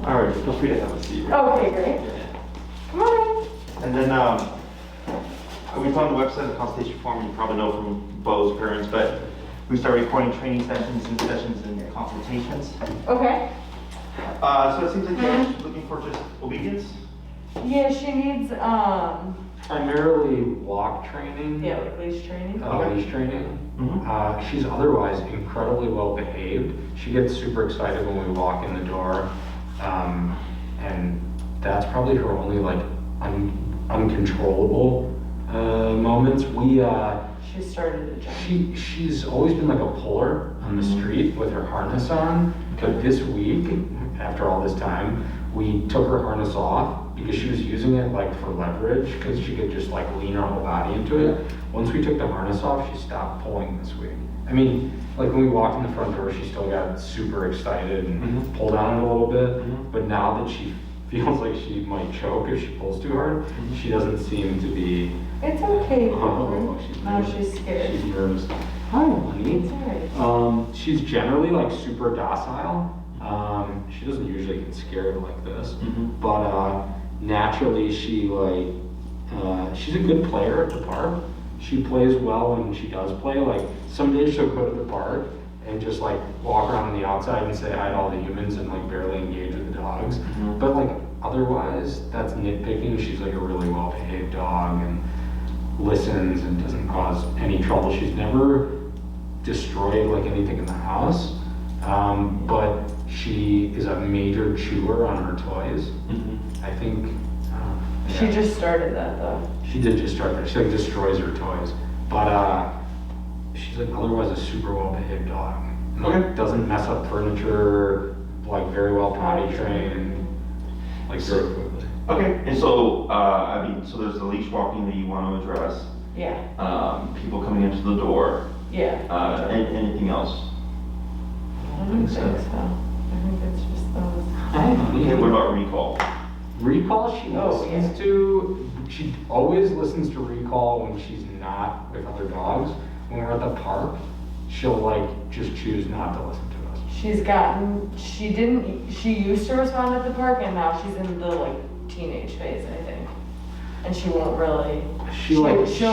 All right, feel free to have a seat. Okay, great. Yeah. Come on And then we put on the website the consultation form. You probably know from Bo's parents, but we start recording training sessions and consultations. in. Okay. So it seems like you're looking for just obedience. Yeah, she needs, Primarily walk training. yeah, like leash training. Leash training. Mhm. She's otherwise incredibly well behaved. She gets super excited when we walk in the door. And that's probably her only like uncontrollable moments. She started to jump. She's always been like a puller on the street with her harness on. But this week, after all this time, we took her harness off because she was using it like for leverage because she could just like lean her whole body into it. Once we took the harness off, she stopped pulling this week. I mean, like when we walked in the front door, she still got super excited and pulled on it a little bit. But now that she feels like she might choke if she pulls too hard, she doesn't seem to be. It's okay. Oh, Now she's scared. She's nervous. Hi, honey. It's alright. She's generally like super docile. She doesn't usually get scared like this, but naturally she's a good player at the park. She plays well when she does play. Like some days she'll go to the park and just like walk around on the outside and say hi to all the humans and like barely engage with the dogs. But like otherwise, that's nitpicking. She's like a really well behaved dog and listens and doesn't cause any trouble. She's never destroyed like anything in the house, but she is a major chewer on her toys. I think. She just started that though. She did just start that. She like destroys her toys, but she's like otherwise a super well behaved dog. And, like, doesn't mess up furniture. Like very well potty trained. Like very quickly. Okay, and so so there's the leash walking that you want to address. Yeah. People coming into the door. Yeah. Anything else? I don't think so. I think it's just those. Okay, what about recall? Recall, she Oh, listens to. She always listens to recall when she's not with other dogs. When we're at the park, she'll like just choose not to listen to us. She used to respond at the park and now she's in the like teenage phase, I think. And she won't really. She knows want what stay she's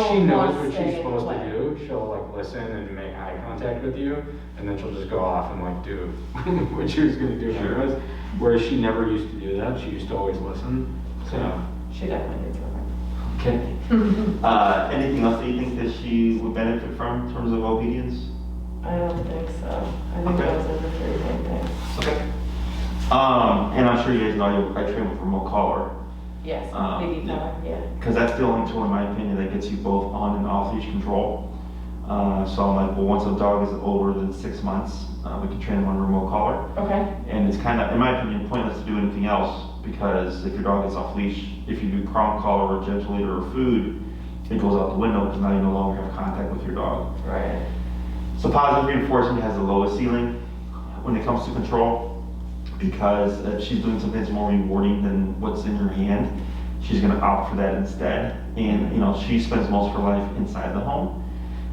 and supposed play. to do. She'll like listen and make eye contact with you, and then she'll just go off and like do what she was gonna do anyways. Whereas she never used to do that. She used to always listen. So She definitely needs work. okay. Anything else that you think that she would benefit from in terms of obedience? I don't think so. I think Okay. those are the three main things. Okay. And I'm sure you guys know I train with remote collar. Yes, Yeah. yeah. Because that's the only tool, in my opinion, that gets you both on and off leash control. So I'm like, well, once a dog is older than 6 months, we can train them on remote collar. Okay. And it's kind of, in my opinion, pointless to do anything else because if your dog is off leash, if you do prong collar or gentle leader or food, it goes out the window because now you no longer have contact with your dog. Right. So positive reinforcement has the lowest ceiling when it comes to control because if she's doing something that's more rewarding than what's in her hand, she's going to opt for that instead. And she spends most of her life inside the home.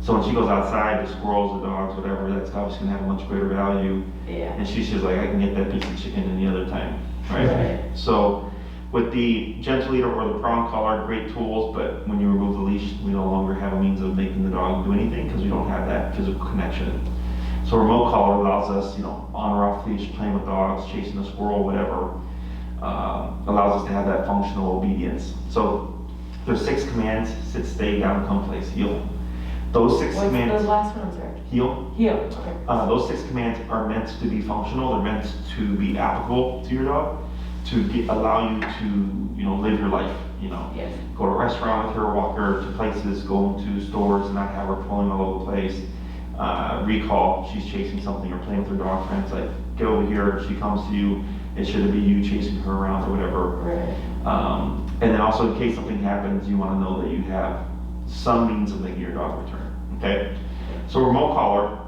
So when she goes outside, the squirrels, the dogs, whatever, that's obviously going to have a much greater value. Yeah. And she's just like, I can get that piece of chicken any other time, right? So with the gentle leader or the prong collar, great tools, but when you remove the leash, we no longer have a means of making the dog do anything because we don't have that physical connection. So remote collar allows us, on or off leash, playing with dogs, chasing a squirrel, whatever, allows us to have that functional obedience. So there's 6 commands: sit, stay, down, come, place, heel. Those 6 What's commands. the last one, sir? Heel. Heel. Okay. Those 6 commands are meant to be functional. They're meant to be applicable to your dog, to allow you to, live your life. Yes. Go to a restaurant with her, walk her to places, go into stores, and not have her pulling all over the place. Recall, she's chasing something or playing with her dog friends. Like, get over here. She comes to you. It shouldn't be you chasing her around or whatever. Right. And then also, in case something happens, you want to know that you have some means of making your dog return. Okay, so remote collar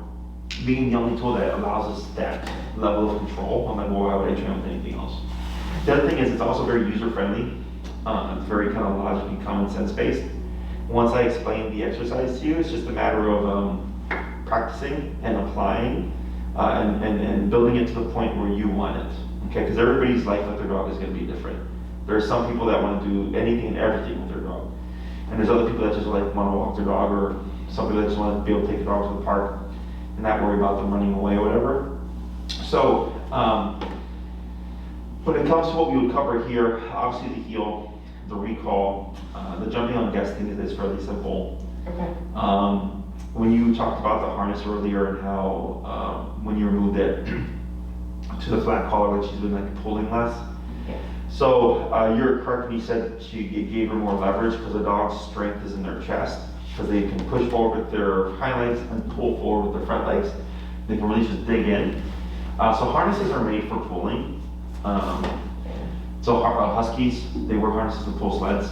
being the only tool that allows us that level of control, I'm like, well, why would I train with anything else? The other thing is it's also very user friendly. It's very kind of logic and common sense based. Once I explain the exercise to you, it's just a matter of practicing and applying and building it to the point where you want it. Okay, because everybody's life with their dog is going to be different. There are some people that want to do anything and everything with their dog, and there's other people that just like want to walk their dog, or some people that just want to be able to take the dog to the park and not worry about them running away or whatever. So when it comes to what we would cover here, obviously the heel, the recall, the jumping on guesting is fairly simple. Okay. When you talked about the harness earlier and how when you removed it to the flat collar, like she's been like pulling less. Yeah. So you're correct when you said you gave her more leverage because the dog's strength is in their chest, because they can push forward with their hind legs and pull forward with their front legs. They can really just dig in. So harnesses are made for pulling. So huskies, they wear harnesses to pull sleds.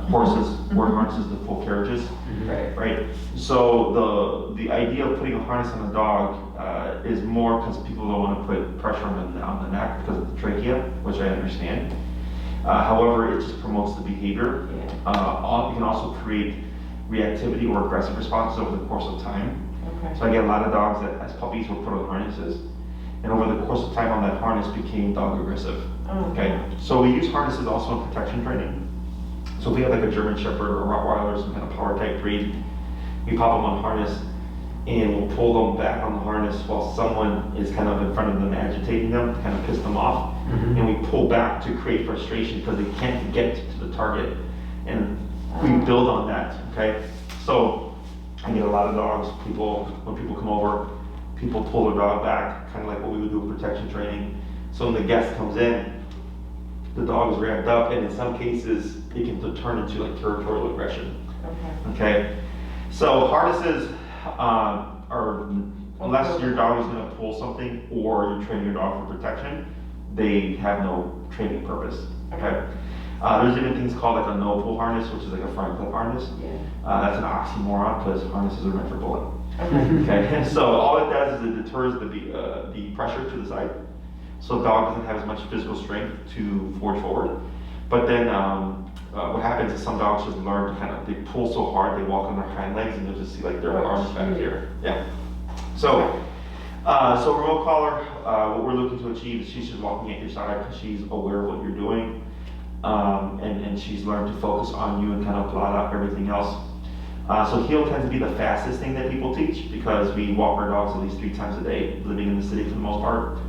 Horses wear harnesses to pull carriages. Right. Right. So the idea of putting a harness on a dog is more because people don't want to put pressure on the neck because of the trachea, which I understand. However, it just promotes the behavior. Yeah. You can also create reactivity or aggressive responses over the course of time. Okay. So I get a lot of dogs that as puppies were put on harnesses, and over the course of time on that harness became dog aggressive. Oh. Okay. So we use harnesses also in protection training. So if we have like a German Shepherd or a Rottweiler, some kind of power type breed, we pop them on harness and we'll pull them back on the harness while someone is kind of in front of them agitating them to kind of piss them off. And we pull back to create frustration because they can't get to the target. And we build on that, okay? So I get a lot of dogs, when people come over, people pull their dog back, kind of like what we would do in protection training. So when the guest comes in, the dog is ramped up, and in some cases, it can turn into like territorial aggression. Okay. Okay, so harnesses are, unless your dog is going to pull something or you're training your dog for protection, they have no training purpose. Okay, there's even things called like a no pull harness, which is like a front clip harness. Yeah. That's an oxymoron because harnesses are meant for pulling. Okay. Okay, so all it does is it deters the pressure to the side. So the dog doesn't have as much physical strength to forge forward. But then what happens is some dogs just learn to they pull so hard, they walk on their hind legs and you'll just see like their arms back here. Yeah. So, so remote collar, what we're looking to achieve is she's just walking at your side because she's aware of what you're doing. And she's learned to focus on you and kind of blot out everything else. So heel tends to be the fastest thing that people teach because we walk our dogs at least 3 times a day, living in the city for the most part.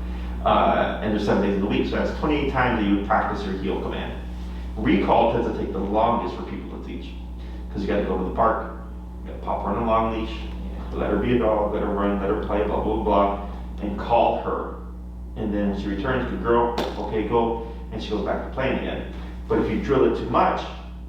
And there's 7 days in the week, so that's 28 times that you would practice your heel command. Recall tends to take the longest for people to teach because you got to go to the park, you got to pop her on a long leash, let her be a dog, let her run, let her play, blah, blah, blah, and call her. And then when she returns, good girl, okay, go, and she goes back to playing again. But if you drill it too much,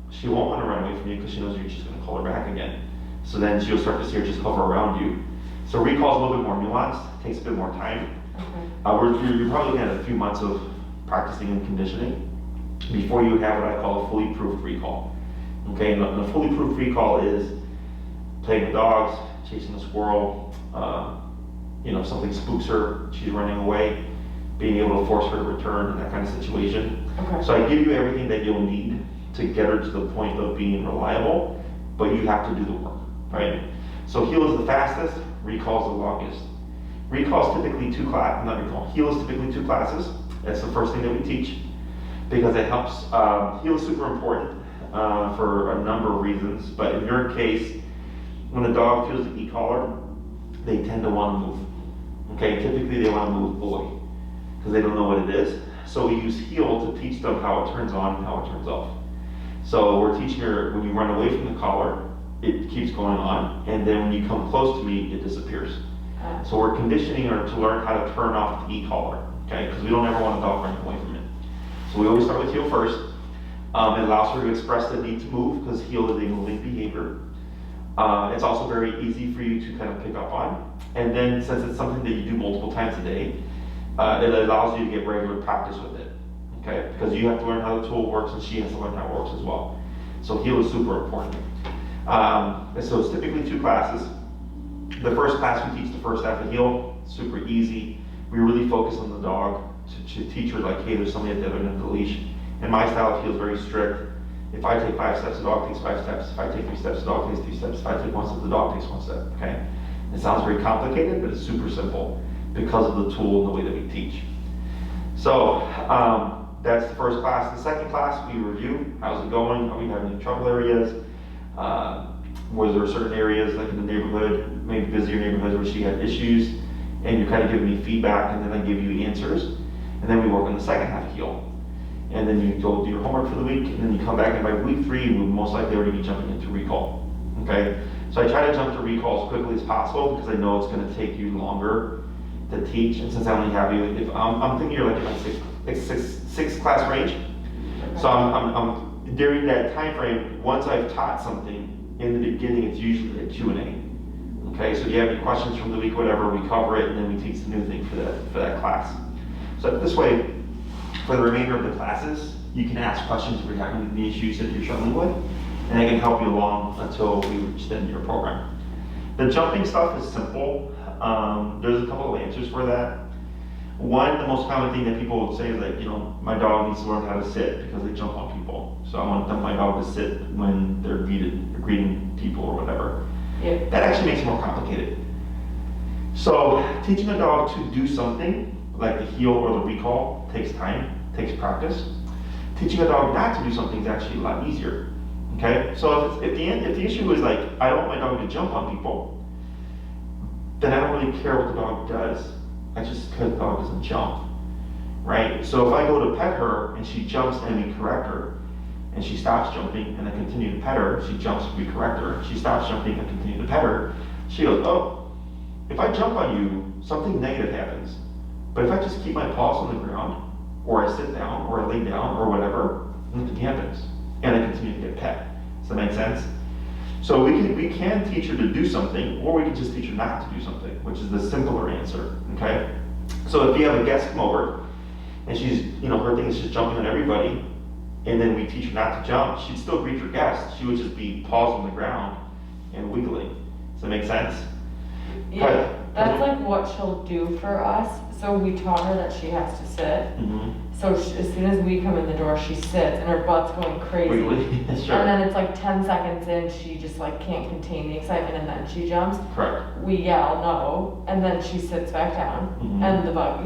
she won't want to run away from you because she knows you're just going to call her back again. So then she'll start to see her just hover around you. So recall is a little bit more nuanced, takes a bit more time. Okay. You're probably looking at a few months of practicing and conditioning before you have what I call a fully proofed recall. Okay, and a fully proofed recall is playing with dogs, chasing a squirrel, if something spooks her, she's running away, being able to force her to return in that kind of situation. Okay. So I give you everything that you'll need to get her to the point of being reliable, but you have to do the work, right? So heel is the fastest, recall is the longest. Recall is typically heel is typically 2 classes. That's the first thing that we teach because it helps. Heel is super important for a number of reasons, but in your case, when a dog feels the e-collar, they tend to want to move. Okay, typically they want to move away because they don't know what it is. So we use heel to teach them how it turns on and how it turns off. So we're teaching her when you run away from the collar, it keeps going on, and then when you come close to me, it disappears. So we're conditioning her to learn how to turn off the e-collar, okay? Because we don't ever want a dog running away from it. So we always start with heel first. It allows her to express the need to move because heel is a moving behavior. It's also very easy for you to kind of pick up on. And then since it's something that you do multiple times a day, it allows you to get regular practice with it, okay? Because you have to learn how the tool works and she has to learn how it works as well. So heel is super important. So it's typically 2 classes. The first class we teach the first half of heel, super easy. We really focus on the dog to teach her like, hey, there's somebody at the other end of the leash. And my style of heel is very strict. If I take 5 steps, the dog takes 5 steps. If I take 3 steps, the dog takes 3 steps. If I take 1 step, the dog takes 1 step, okay? It sounds very complicated, but it's super simple because of the tool and the way that we teach. So that's the first class. The second class, we review. How's it going? Are we having any trouble areas? Was there certain areas like in the neighborhood, maybe busier neighborhoods where she had issues? And you're kind of giving me feedback, and then I give you answers. And then we work on the second half of heal. And then you go do your homework for the week, and then you come back, and by week 3, we'll most likely already be jumping into recall. Okay? So I try to jump to recall as quickly as possible because I know it's going to take you longer to teach. And since I only have you, if I'm thinking you're like in my sixth class range. Okay. So I'm during that time frame, once I've taught something, in the beginning it's usually a Q&A. Okay, so you have any questions from the week, whatever, we cover it, and then we teach the new thing for that class. So this way, for the remainder of the classes, you can ask questions if you're having the issues that you're struggling with, and I can help you along until we reach the end of your program. The jumping stuff is simple. There's a couple of answers for that. One, the most common thing that people will say is like, my dog needs to learn how to sit because they jump on people. So I want my dog to sit when they're greeting people or whatever. Yeah. That actually makes it more complicated. So teaching a dog to do something, like the heel or the recall, takes time, takes practice. Teaching a dog not to do something is actually a lot easier. Okay? So if the issue is like, I don't want my dog to jump on people, then I don't really care what the dog does. I just because the dog doesn't jump. Right? So if I go to pet her and she jumps and we correct her, and she stops jumping and I continue to pet her, she jumps, we correct her, she stops jumping and continue to pet her, she goes, oh, if I jump on you, something negative happens. But if I just keep my paws on the ground, or I sit down, or I lay down, or whatever, nothing happens. And I continue to get pet. Does that make sense? So we can teach her to do something, or we can just teach her not to do something, which is the simpler answer, okay? So if you have a guest come over, and she's, her thing is just jumping on everybody, and then we teach her not to jump, she'd still greet her guests. She would just be paws on the ground and wiggling. Does that make sense? Yeah, that's like what she'll do for us. So we taught her that she has to sit. Mm-hmm. So as soon as we come in the door, she sits and her butt's going crazy. Wiggly, sure. And then it's like 10 seconds in, she just like can't contain the excitement and then she jumps. Correct. We yell no, and then she sits back down. Mm-hmm. And the bug,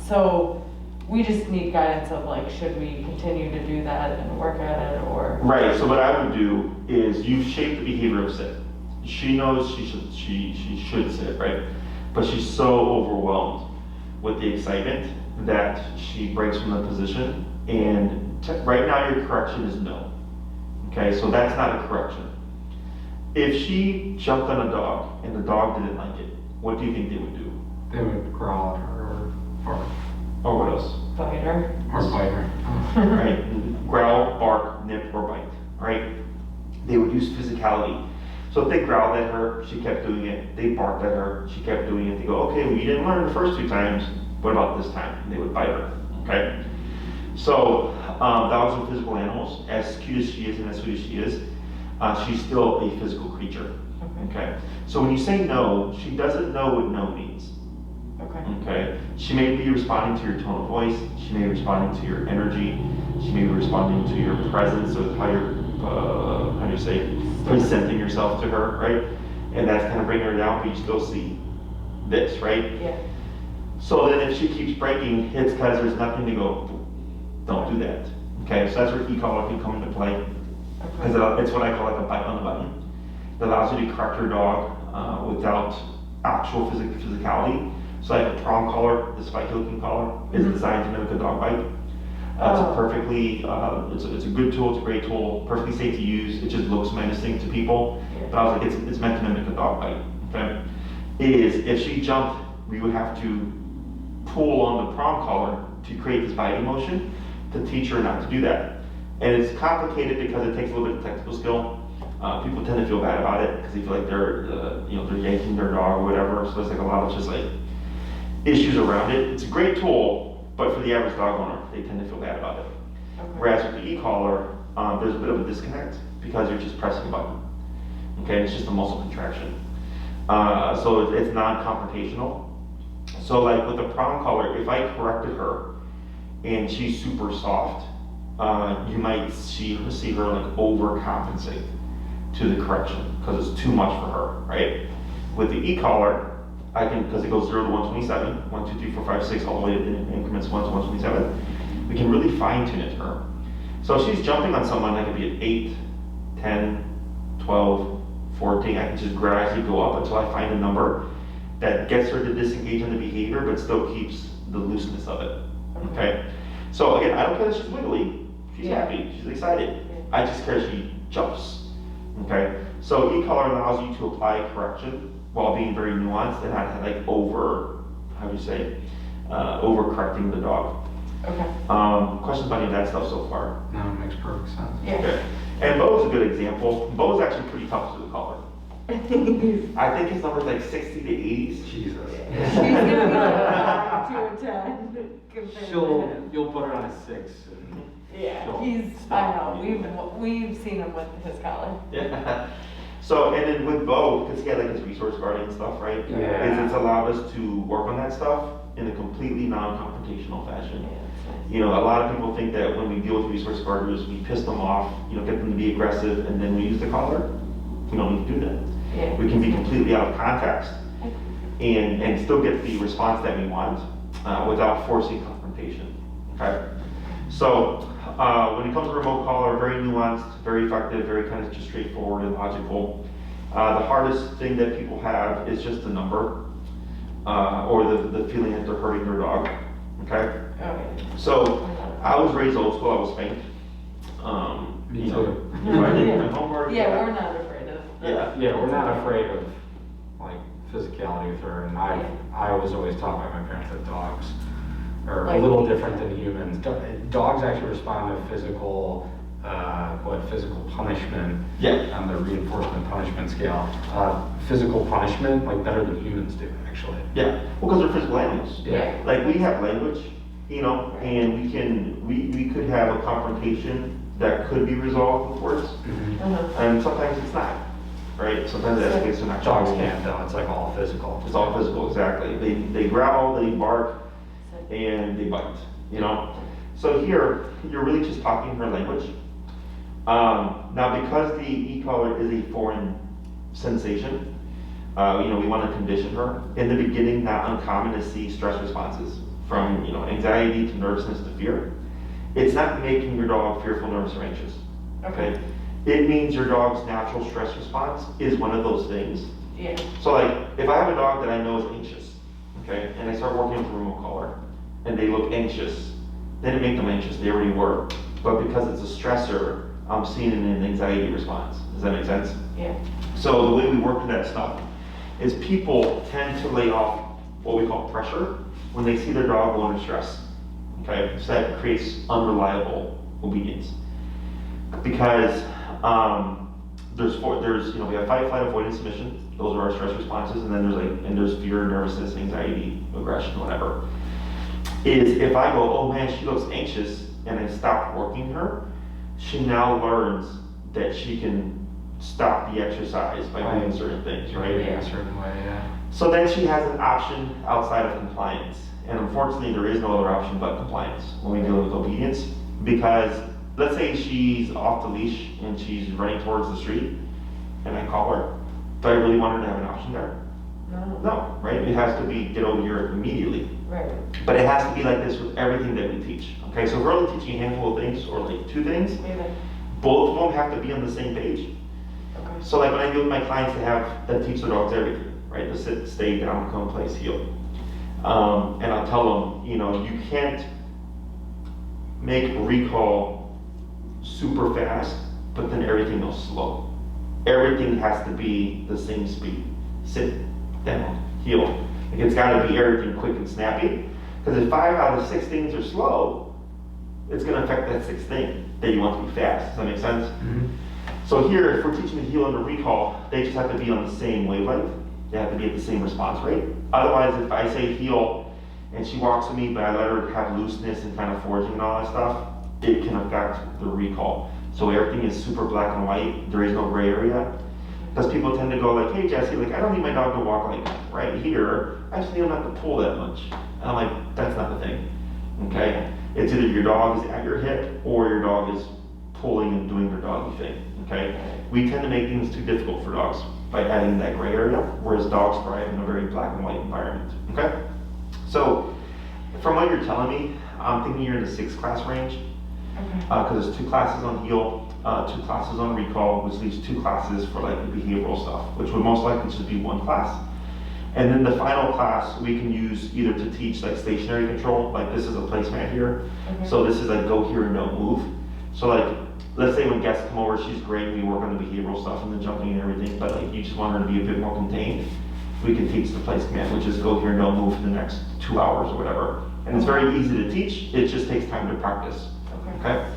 So we just need guidance of like, should we continue to do that and work at it or? Right, so what I would do is you've shaped the behavior of sit. She knows she should sit, right? But she's so overwhelmed with the excitement that she breaks from the position. And right now your correction is no. Okay, so that's not a correction. If she jumped on a dog and the dog didn't like it, what do you think they would do? They would growl at her or bark. Or what else? Bite her. Or bite her. Right? Growl, bark, nip, or bite. Right? They would use physicality. So if they growled at her, she kept doing it. They barked at her, she kept doing it. They go, okay, well you didn't learn the first 2 times. What about this time? And they would bite her. Okay? So dogs are physical animals. As cute as she is and as sweet as she is, she's still a physical creature. Okay? So when you say no, she doesn't know what no means. Okay. She may be responding to your tone of voice. She may be responding to your energy. She may be responding to your presence or how you're, presenting yourself to her, right? And that's kind of bringing her down, but you still see this, right? Yeah. So then if she keeps breaking, it's because there's nothing to go, don't do that. Okay, so that's where e-collar can come into play. Because it's what I call like a bite on the button. It allows you to correct your dog without actual physicality. So like a prong collar, the spike hooking collar, is designed to mimic a dog bite. It's a perfectly, it's a good tool, it's a great tool, perfectly safe to use. It just looks menacing to people, but I was like, it's meant to mimic a dog bite. Okay, if she jumped, we would have to pull on the prong collar to create this biting motion to teach her not to do that. And it's complicated because it takes a little bit of technical skill. People tend to feel bad about it because they feel like they're yanking their dog or whatever. So there's like a lot of just like issues around it. It's a great tool, but for the average dog owner, they tend to feel bad about it. Whereas with the e-collar, there's a bit of a disconnect because you're just pressing a button. Okay, it's just a muscle contraction. So it's non-confrontational. So like with the prong collar, if I corrected her and she's super soft, you might see her like overcompensate to the correction because it's too much for her, right? With the e-collar, I can, because it goes 0 to 127, 1, 2, 3, 4, 5, 6, all the way in increments 1 to 127, we can really fine tune it to her. So if she's jumping on someone, I could be at 8, 10, 12, 14, I can just gradually go up until I find a number that gets her to disengage in the behavior, but still keeps the looseness of it, okay? So again, I don't care if she's wiggly, she's happy, she's excited. I just care she jumps, okay? So e-collar allows you to apply correction while being very nuanced and not like over correcting the dog. Okay. Questions about any of that stuff so far? No, it makes perfect sense. Yeah. Okay. And Bo's a good example. Bo's actually pretty tough to the collar. I think his number's like 60 to 80s. Jesus. She's gonna be like 5 to a 10 compared to him. You'll put her on a 6. Yeah, she'll he's, I stop. know, we've seen him with his collar. Yeah. So, and then with Bo, because he had like his resource guarding stuff, right? Yeah. It's allowed us to work on that stuff in a completely non-confrontational fashion. Yeah, that's nice. You know, a lot of people think that when we deal with resource guarders, we piss them off, you know, get them to be aggressive, and then we use the collar. We don't need to do that. Yeah. We can be completely out of context and still get the response that we want without forcing confrontation, okay? So when it comes to remote collar, very nuanced, very effective, very kind of just straightforward and logical. The hardest thing that people have is just the number or the feeling that they're hurting their dog, okay? Okay. So I was raised old school, I was spanked. Me You know, too. if I did my homework. Yeah, we're not afraid of that. Yeah. Yeah, we're not afraid of like physicality with her, and I was always taught by my parents that dogs are a little different than humans. Dogs actually respond to physical punishment Yeah. on the reinforcement punishment scale. Physical punishment, like better than humans do, actually. Yeah, well, because they're physical animals. Yeah. Like, we have language, you know, and we could have a confrontation that could be resolved with words, and sometimes it's not, right? Sometimes it escalates to not. Dogs can't though, it's like all physical. It's all physical, exactly. They growl, they bark, and they bite, you know? So here, you're really just talking her language. Now, because the e-collar is a foreign sensation, you know, we want to condition her. In the beginning, not uncommon to see stress responses from, you know, anxiety to nervousness to fear. It's not making your dog fearful, nervous, or anxious, okay? It means your dog's natural stress response is one of those things. Yeah. So like, if I have a dog that I know is anxious, okay, and I start working with a remote collar, and they look anxious, then it make them anxious, they already were. But because it's a stressor, I'm seeing an anxiety response. Does that make sense? Yeah. So the way we work with that stuff is people tend to lay off what we call pressure when they see their dog go under stress. Okay, so that creates unreliable obedience. Because there's you know, we have fight, flight, avoidance, submission. Those are our stress responses, and then there's fear, nervousness, anxiety, aggression, whatever. Is if I go, oh man, she looks anxious, and I stop working her, she now learns that she can stop the exercise by doing certain things, right? Yeah, a certain way, yeah. So then she has an option outside of compliance. And unfortunately, there is no other option but compliance when we deal with obedience. Because let's say she's off the leash and she's running towards the street, and I call her. Do I really want her to have an option there? No. No, right? It has to be get over here immediately. Right. But it has to be like this with everything that we teach. Okay, so if we're only teaching a handful of things, or like 2 things, Maybe. both of them have to be on the same page. Okay. So like when I deal with my clients that teach their dogs everything, right? The sit, stay, down, come, place, heel. And I'll tell them, you know, you can't make recall super fast, but then everything else slow. Everything has to be the same speed. Sit, down, heel. Like it's gotta be everything quick and snappy. Because if 5 out of 6 things are slow, it's gonna affect that 6th thing that you want to be fast. Does that make sense? So here, if we're teaching the heel and the recall, they just have to be on the same wavelength. They have to be at the same response rate. Otherwise, if I say heel and she walks with me, but I let her have looseness and kind of foraging and all that stuff, it can affect the recall. So everything is super black and white. There is no gray area. Because people tend to go like, hey Jesse, like I don't need my dog to walk like right here. I just need him not to pull that much. And I'm like, that's not the thing. Okay? It's either your dog is at your hip or your dog is pulling and doing their doggy thing. Okay? We tend to make things too difficult for dogs. by adding that gray area, whereas dogs thrive in a very black and white environment, okay? So, from what you're telling me, I'm thinking you're in the 6th class range, Okay. because there's 2 classes on heel, 2 classes on recall, which leaves 2 classes for like the behavioral stuff, which would most likely just be 1 class. And then the final class we can use either to teach like stationary control, like this is a placemat here. Okay. So this is like go here and don't move. So like, let's say when guests come over, she's great, we work on the behavioral stuff and the jumping and everything, but like you just want her to be a bit more contained, we can teach the place command, which is go here and don't move for the next 2 hours or whatever. And it's very easy to teach, it just takes time to practice, okay?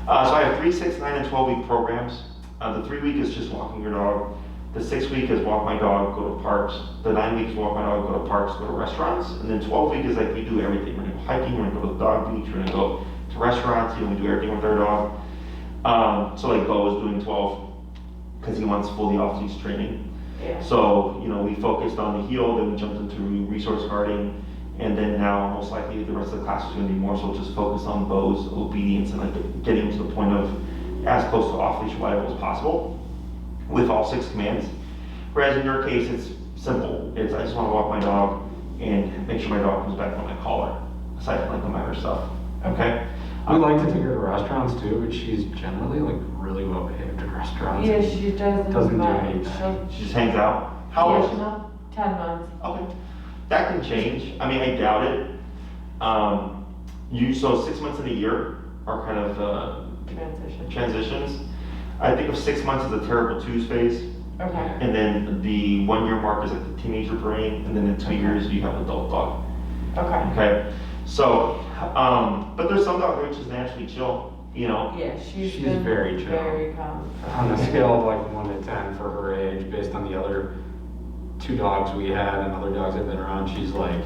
So I have 3, 6, 9, and 12-week programs. The 3-week is just walking your dog. The 6-week is walk my dog, go to parks. The 9 weeks walk my dog, go to parks, go to restaurants. And then 12-week is like we do everything. We're gonna go hiking, we're gonna go to the dog beach, we're gonna go to restaurants, we do everything with our dog. So like Bo is doing 12 because he wants fully off-leash training. Yeah. So, we focused on the heel, then we jumped into resource guarding, and then now most likely the rest of the class is gonna be more so just focused on Bo's obedience and like getting to the point of as close to off-leash arrival as possible with all 6 commands. Whereas in your case, it's simple. It's I just wanna walk my dog and make sure my dog comes back when I call her, aside from like the minor stuff, okay? We like to take her to restaurants too, but she's generally like really well behaved at restaurants. Yeah, she doesn't. Doesn't do much. anything. She just hangs out. How Yeah, old? she's not 10 months. Okay, that can change. I mean, I doubt it. So 6 months in a year are kind of Transition. transitions. I think of 6 months as a terrible twos phase, Okay. and then the 1 year mark is like the teenager brain, and then in 2 years you have adult dog. Okay. Okay, so but there's some dogs which is naturally chill, Yeah, she's She's been very chill. very calm. On a scale of like 1 to 10 for her age, based on the other 2 dogs we had and other dogs I've been around, she's like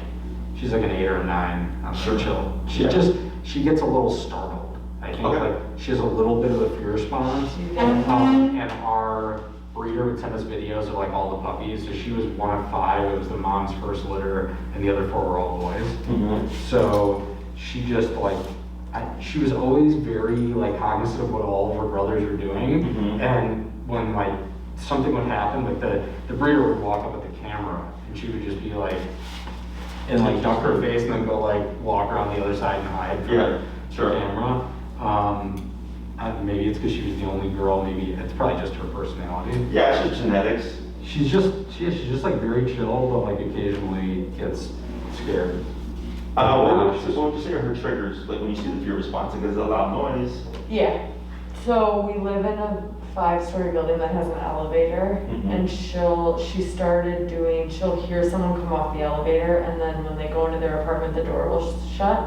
an 8 or a 9 on Sure. the chill. Yeah. She gets a little startled. I think Okay. like she has a little bit of a fear response. She's And our breeder would send us videos of like all the puppies. So she was 1 of 5. It was the mom's first litter, and the other 4 were all boys. Mhm. So she just like, she was always very like cognizant of what all of her brothers were doing. Mhm. And when like something would happen, like the breeder would walk up at the camera and she would just be like, and like duck her face and then go like walk around the other side and hide from Yeah, the sure. camera. Maybe it's because she was the only girl, maybe it's probably just her personality. Yeah, it's just genetics. She's just like very chill, but like occasionally gets scared. What would you say are her triggers, like when you see the fear response? Like, is it a loud noise? Yeah. So we live in a 5-story building that has an elevator, Mhm. and she'll hear someone come off the elevator, and then when they go into their apartment, the door will shut,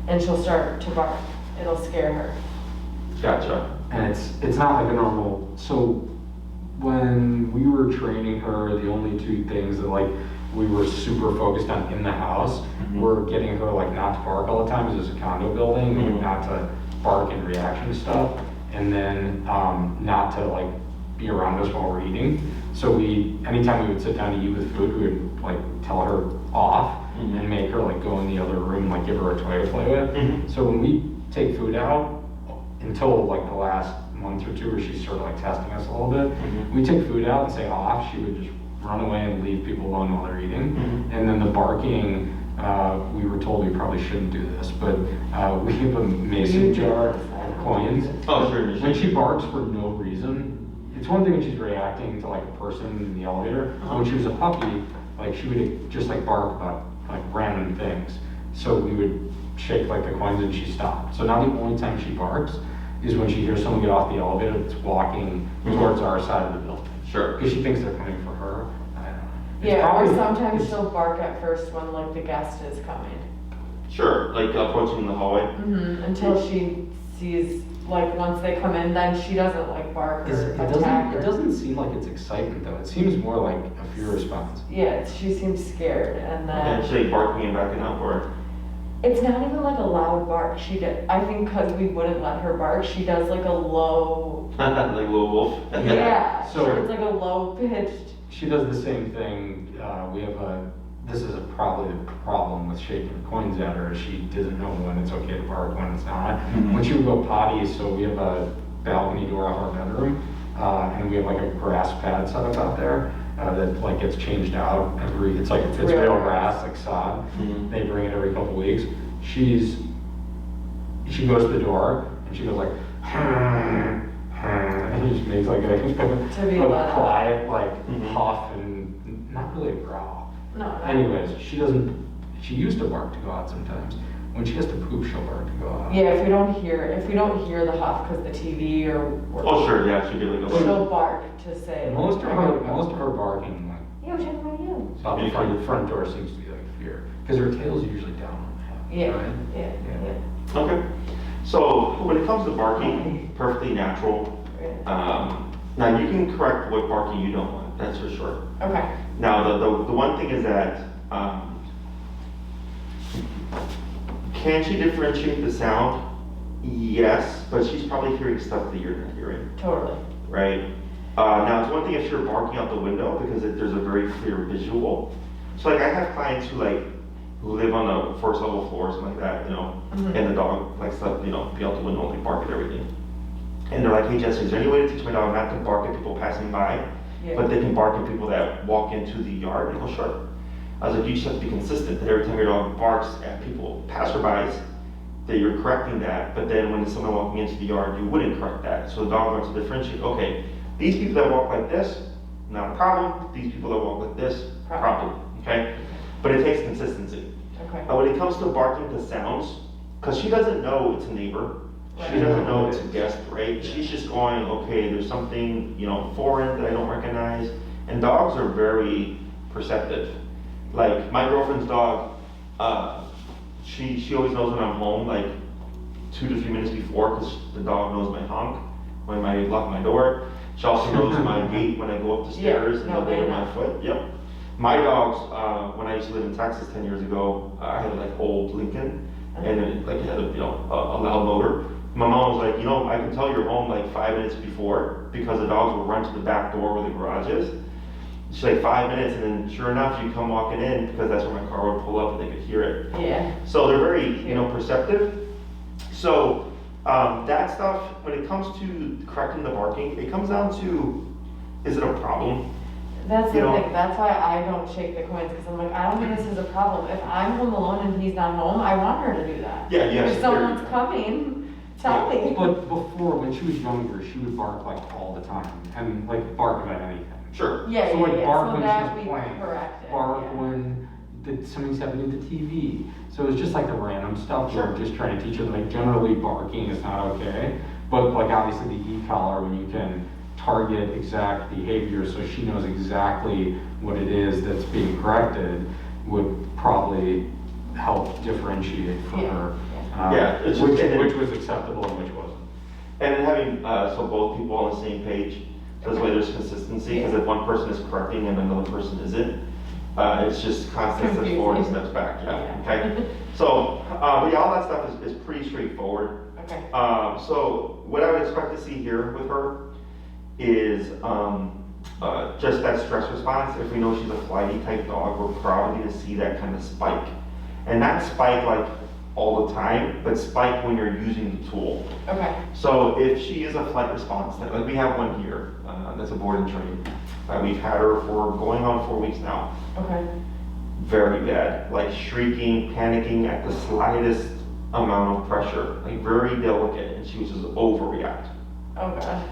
and she'll start to bark. It'll scare her. Gotcha. And it's not like a normal, so when we were training her, the only 2 things that like we were super focused on in the house Mhm. were getting her like not to bark all the time because it's a condo building, Mhm. like not to bark in reaction to stuff, and then not to like be around us while we're eating. So anytime we would sit down to eat with food, we would like tell her off Mhm. and make her like go in the other room, like give her a toy to play with. Mhm. So when we take food out, until like the last month or 2 where she started like testing us a little bit, Mhm. we take food out and say off, she would just run away and leave people alone while they're eating. Mhm. And then the barking, we were told we probably shouldn't do this, but we have a mason jar of coins. Oh, sure. When she barks for no reason, it's one thing when she's reacting to like a person in the elevator, but when she was a puppy, like she would just like bark about like random things. So we would shake like the coins and she stopped. So now the only time she barks is when she hears someone get off the elevator that's walking towards our side of the building. Sure. Because she thinks they're coming for her. I don't know. It's Yeah, or probably- sometimes it's- she'll bark at first when like the guest is coming. Sure, like approaching in the hallway. Until she sees, like, once they come in, then she doesn't like bark or attack. It doesn't seem like it's excitement though. It seems more like a fear response. Yeah, she seems scared, and then And she's like barking and backing up, or it's not even like a loud bark. I think because we wouldn't let her bark, she does like a low. like little wolf. Yeah, So- sure, it's like a low pitched. She does the same thing. This is probably the problem with shaking coins at her. Is she doesn't know when it's okay to bark, when it's not. Mhm. When she would go potty, so we have a balcony door off our bedroom, and we have like a grass pad set up out there that like gets changed out it's real grass, like sod. They bring it every couple weeks. She goes to the door and she goes like, and he just makes like a quiet like huff and not really a growl. No. Anyways, she used to bark to go out sometimes. When she has to poop, she'll bark to go out. Yeah, if we don't hear the huff because the TV or. Oh, sure, yeah, she'll get like a. She'll bark to say. Most of her barking, like. Yeah, which one are you? So the front door seems to be like fear, because her tail's usually down on the head. Yeah, right? yeah. Okay. So when it comes to barking, perfectly natural. Now you can correct what barking you don't want, that's for sure. Okay. Now the one thing is that, can she differentiate the sound? Yes, but she's probably hearing stuff that you're not hearing. Totally. Right? Now it's one thing if you're barking out the window because there's a very clear visual. So like I have clients who live on the first level floor or something like that, and the dog likes to, be out the window and bark at everything. And they're like, hey Jesse, is there any way to teach my dog not to bark at people passing by, but they can bark at people that walk into the yard? And I go, sure. I was like, you just have to be consistent that every time your dog barks at people, passerbys, that you're correcting that, but then when it's someone walking into the yard, you wouldn't correct that. So the dog learns to differentiate, okay, these people that walk like this, not a problem. These people that walk like this, problem, okay? But it takes consistency. Okay. When it comes to barking to sounds, because she doesn't know it's a neighbor, she doesn't know it's a guest, right? She's just going, okay, there's something, foreign that I don't recognize. And dogs are very perceptive. Like my girlfriend's dog, she always knows when I'm home, like 2 to 3 minutes before, because the dog knows my honk when I lock my door. She also knows my gait when I go up the stairs and the weight of my foot. Yep. My dogs, when I used to live in Texas 10 years ago, I had like old Lincoln, and it had a loud motor. My mom was like, I can tell you're home like 5 minutes before because the dogs will run to the back door where the garage is. She's like 5 minutes, and then sure enough, you come walking in because that's where my car would pull up and they could hear it. Yeah. So they're very, perceptive. So that stuff, when it comes to correcting the barking, it comes down to, is it a problem? That's the thing. That's why I don't shake the coins, because I'm like, I don't think this is a problem. If I'm home alone and he's not home, I want her to do that. Yeah, yes. If someone's coming, tell me. But before, when she was younger, she would bark like all the time, and like bark about anything. Sure. Yeah, So like bark so when that she's we playing, correct it. bark when something's happening to the TV. So it's just like the random stuff. Sure. We're just trying to teach her that like generally barking is not okay. But like obviously the e-collar, when you can target exact behavior so she knows exactly what it is that's being corrected, would probably help differentiate for her. It's which was acceptable and which wasn't. And then having so both people on the same page, so this way there's consistency, because if one person is correcting and another person isn't, it's just constant steps forward and steps back. Okay. So, but yeah, all that stuff is pretty straightforward. Okay. So what I would expect to see here with her is just that stress response. If we know she's a flighty type dog, we're probably going to see that kind of spike, and not spike like all the time, but spike when you're using the tool. Okay. So if she is a flight response, like we have one here, that's a board and train. We've had her for going on 4 weeks now. Okay. Very bad, like shrieking, panicking at the slightest amount of pressure, like very delicate, and she was just overreact. Okay.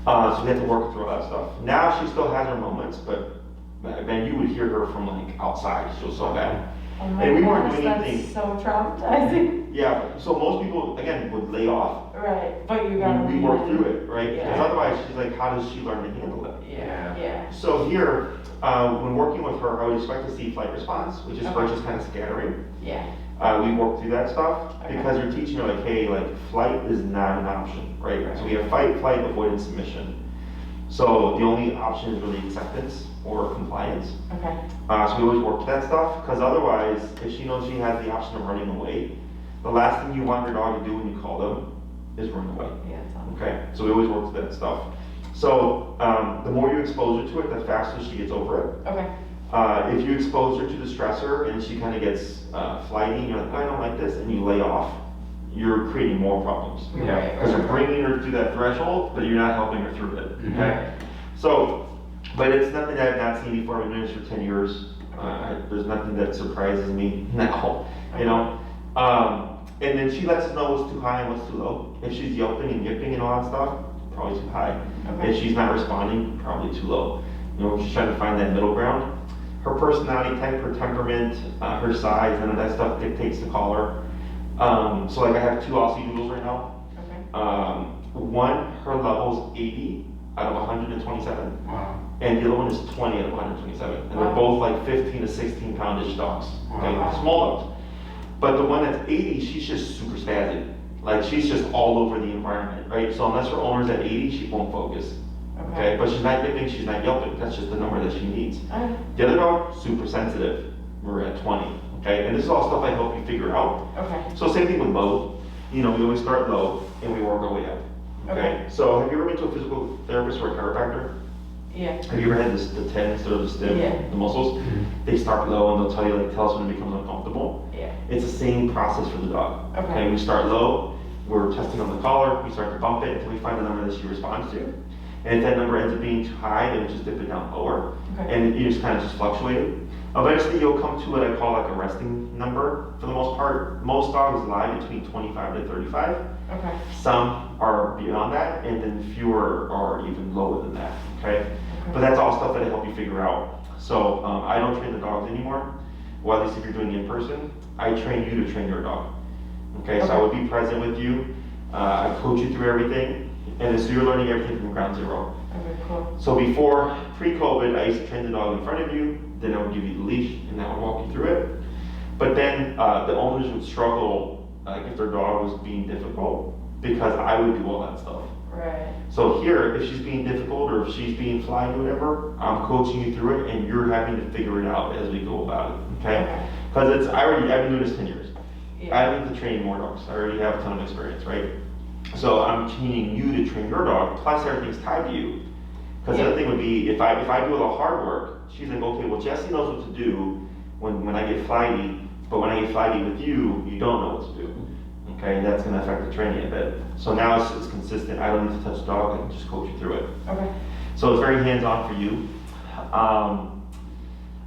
So we had to work through all that stuff. Now she still has her moments, but man, you would hear her from like outside. She was so bad. Oh my And we weren't gosh, doing that's anything. so traumatizing. Yeah, so most people, again, would lay off. Right, but you gotta We work through it, right? Because Yeah. otherwise, she's like, how does she learn to handle it? Yeah. So here, when working with her, I would expect to see flight response, which is her just kind of scattering. Yeah. We work through that stuff Okay. because you're teaching her like, hey, like flight is not an option, right? So we have fight, flight, avoidance, submission. So the only option is really acceptance or compliance. Okay. So we always work to that stuff, because otherwise, if she knows she has the option of running away, the last thing you want your dog to do when you call them is run away. Yeah, it's on. Okay, so we always work to that stuff. So the more you expose her to it, the faster she gets over it. Okay. If you expose her to the stressor and she kind of gets flighty, and you're like, I don't like this, and you lay off, you're creating more problems. Yeah. Because you're bringing her through that threshold, but you're not helping her through it, Mhm. okay? So, but it's nothing that I've not seen before. I've been doing this for 10 years. There's nothing that surprises me now, you know? And then she lets us know what's too high and what's too low. If she's yelping and yipping and all that stuff, probably too high. Okay. If she's not responding, probably too low. You know, she's trying to find that middle ground. Her personality type, her temperament, her size, none of that stuff dictates the collar. So like I have 2 Aussie Doodles right now. Okay. One, her level's 80 out of 127. Wow. And the other one is 20 out of 127. And they're Wow. both like 15 to 16 poundish dogs. Okay, Wow. small dogs. But the one that's 80, she's just super spazzy. Like she's just all over the environment, right? So unless her owner's at 80, she won't focus. Okay, but she's not yipping, she's not yelping. That's just the number that she needs. Okay. The other dog, super sensitive. We're at 20. Okay, and this is all stuff I help you figure out. Okay. So same thing with low. You know, we always start low and we work our way up. Okay. So have you ever been to a physical therapist or a chiropractor? Yeah. Have you ever had this, the tendons or the stiff, Yeah. the muscles? They start low and they'll tell you, like, tell us when it becomes uncomfortable. Yeah. It's the same process for the dog. Okay. We start low, we're testing on the collar, we start to bump it until we find the number that she responds to. And if that number ends up being too high, then we just dip it down lower. Okay. And you just kind of just fluctuate it. Eventually you'll come to what I call like a resting number for the most part. Most dogs lie between 25 to 35. Okay. Some are beyond that, and then fewer are even lower than that, okay? But that's all stuff that I help you figure out. So I don't train the dogs anymore. Well, at least if you're doing it in person, I train you to train your dog. Okay, so I would be present with you. I coach you through everything, and so you're learning everything from ground zero. Okay, cool. So before, pre-COVID, I used to train the dog in front of you, then I would give you the leash, and I would walk you through it. But then the owners would struggle if their dog was being difficult, because I would do all that stuff. Right. So here, if she's being difficult or if she's being flagged or whatever, I'm coaching you through it and you're having to figure it out as we go about it, okay? Because I've been doing this 10 years. Yeah. I don't need to train more dogs. I already have a ton of experience, right? So I'm training you to train your dog, plus everything's tied to you. Because the other thing would be, if I do all the hard work, she's like, okay, well, Jesse knows what to do when I get flighty, but when I get flighty with you, you don't know what to do. Okay, and that's going to affect the training a bit. So now it's consistent. I don't need to touch the dog. I can just coach you through it. Okay. So it's very hands-on for you.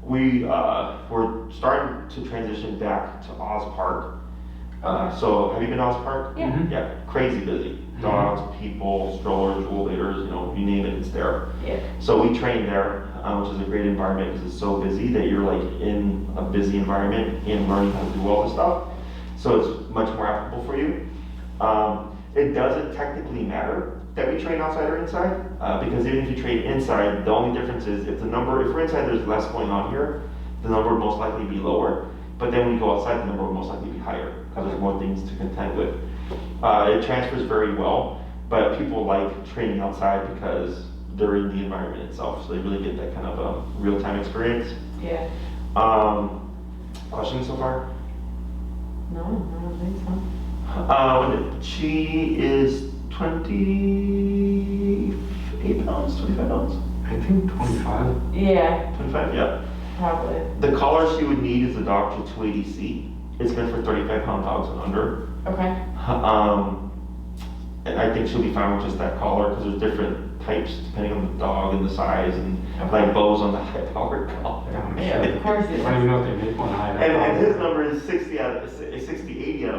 We're starting to transition back to Oz Park. So have you been to Oz Park? Yeah. Yeah, crazy busy. Dogs, people, strollers, rollator, you name it, it's there. Yeah. So we train there, which is a great environment because it's so busy that you're like in a busy environment and learning how to do all this stuff. So it's much more applicable for you. It doesn't technically matter that we train outside or inside, because even if you train inside, the only difference is if we're inside, there's less going on here, the number would most likely be lower. But then when you go outside, the number would most likely be higher because there's more things to contend with. It transfers very well, but people like training outside because they're in the environment itself, so they really get that kind of a real-time experience. Yeah. Questions so far? No, I don't think so. She is 28 pounds, 25 pounds? I think 25. Yeah, 25, yeah. probably. The collar she would need is the Dr. 280C. It's meant for 35-pound dogs and under. Okay. And I think she'll be fine with just that collar because there's different types depending on the dog and the size and like Bo's on the high-powered collar. Yeah, of course I it don't is. even know if they make one high. And his number is 80 out of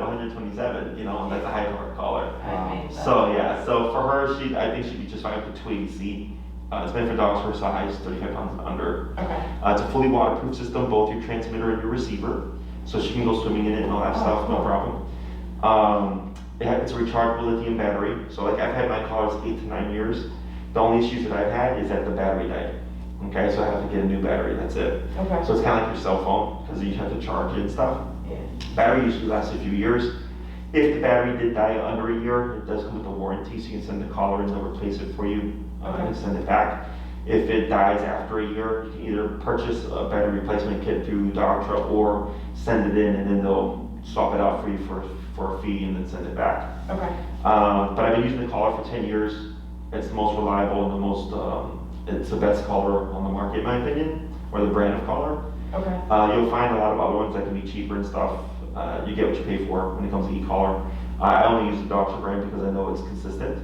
127, and that's a high-powered collar. I made that. So yeah, so for her, I think she'd be just fine with the 280C. It's meant for dogs her size, 35 pounds and under. Okay. It's a fully waterproof system, both your transmitter and your receiver, so she can go swimming in it and all that stuff, no problem. It's a rechargeable lithium battery, so like I've had my collars 8 to 9 years. The only issues that I've had is that the battery died. Okay, so I have to get a new battery, that's it. Okay. So it's kind of like your cell phone, because you have to charge it and stuff. Yeah. Battery usually lasts a few years. If the battery did die under a year, it does come with a warranty, so you can send the collar and they'll replace it for you and send it back. If it dies after a year, you can either purchase a battery replacement kit through Doctra or send it in and then they'll swap it out for you for a fee and then send it back. Okay. But I've been using the collar for 10 years. It's the most reliable and the most, it's the best collar on the market in my opinion, or the brand of collar. Okay. You'll find a lot of other ones that can be cheaper and stuff. You get what you pay for when it comes to e-collar. I only use the dog brand because I know it's consistent.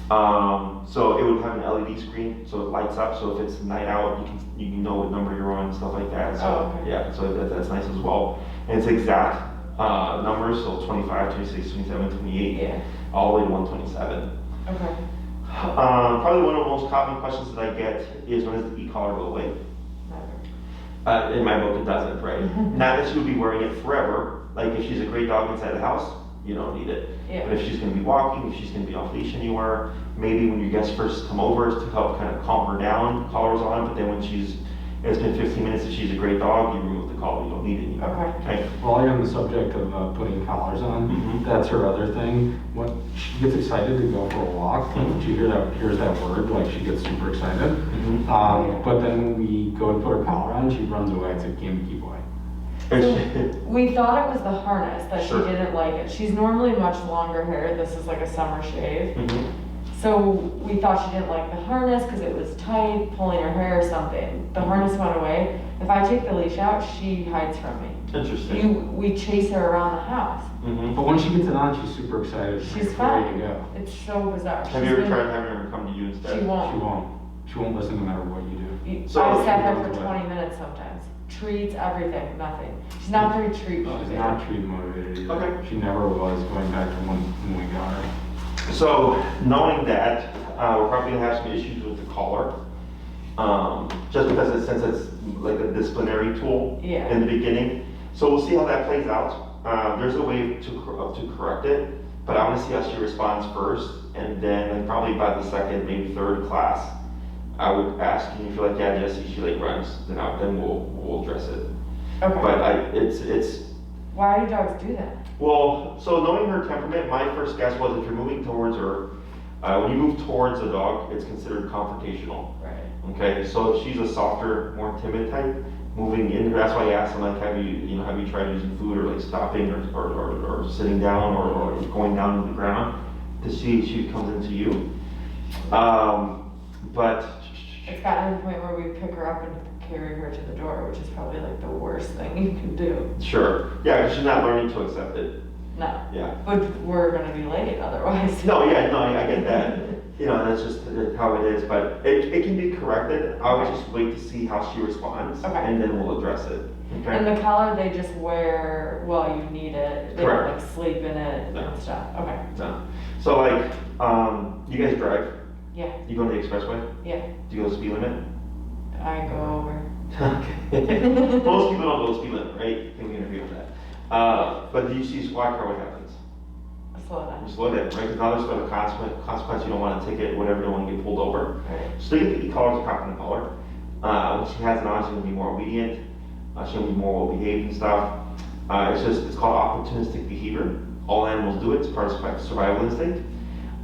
So it would have an LED screen, so it lights up. So if it's night out, you can know what number you're on and stuff like that. So Oh, okay. yeah, so that's nice as well. And it's exact numbers, so 25, 26, 27, 28, Yeah. all the way to 127. Okay. Probably one of the most common questions that I get is, when does the e-collar go away? Never. In my book, it doesn't, right? Not that she would be wearing it forever. Like if she's a great dog inside the house, you don't need it. Yeah. But if she's going to be walking, if she's going to be off leash anywhere, maybe when your guests first come over, it's to help kind of calm her down, collars on. But then when it's been 15 minutes, if she's a great dog, you remove the collar. You don't need it anymore. Okay. While you're on the subject of putting collars on, Mhm. that's her other thing. When she gets excited to go for a walk, she hears that word, like she gets super excited. Mhm. But then when we go to put her collar on, she runs away. It's like, keep away. We thought it was the harness that Sure. she didn't like it. She's normally much longer hair. This is like a summer shave. Mhm. So we thought she didn't like the harness because it was tight, pulling her hair or something. The harness went away. If I take the leash out, she hides from me. Interesting. We chase her around the house. Mhm. But when she gets it on, she's super excited. She's ready fine. to go. It's so bizarre. Have you ever tried having her come to you instead? She She won't. won't. She won't listen no matter what you do. So- I've sat there for She runs 20 minutes sometimes. Treats, everything, nothing. She's not very treat She's motivated. not treat motivated either. Okay. She never was, going back to when we got her. So knowing that, we're probably gonna have some issues with the collar. Just because since it's like a disciplinary tool Yeah. in the beginning. So we'll see how that plays out. There's a way to correct it, but I wanna see how she responds first. And then like, probably by the second, maybe third class, I would ask, and if you're like, yeah, Jesse, she like runs, then we'll address it. But Okay. it's, Why do dogs do that? well, so knowing her temperament, my first guess was if you're moving towards her, when you move towards a dog, it's considered confrontational. Right. Okay, so if she's a softer, more timid type, moving in, that's why I asked them, like, have you tried using food or like stopping or sitting down or going down to the ground to see if she comes into you. But It's gotten to the point where we pick her up and carry her to the door, which is probably like the worst thing you can do. sure, yeah, because she's not learning to accept it. No. Yeah. But we're gonna be late otherwise. No, yeah, no, I get that. That's just how it is, but it can be corrected. I would just wait to see how she responds, Okay. and then we'll address it. Okay? And the collar they just wear while you need it. They Correct. don't like sleep in it No. and stuff. Okay. No. So like, you guys drive? Yeah. You go to the expressway? Yeah. Do you go to the speed limit? I go over. Okay. Most people don't go to the speed limit, right? I think we can agree on that. But do you see a squad car, what happens? Slow You down. slow down, right? Because now there's a consequence, you don't want a ticket, whatever, you don't want to get pulled over. Right. So you get the collars, a cop in the collar. When she has it on, she's gonna be more obedient. She's gonna be more well behaved and stuff. It's called opportunistic behavior. All animals do it, it's part of survival instinct.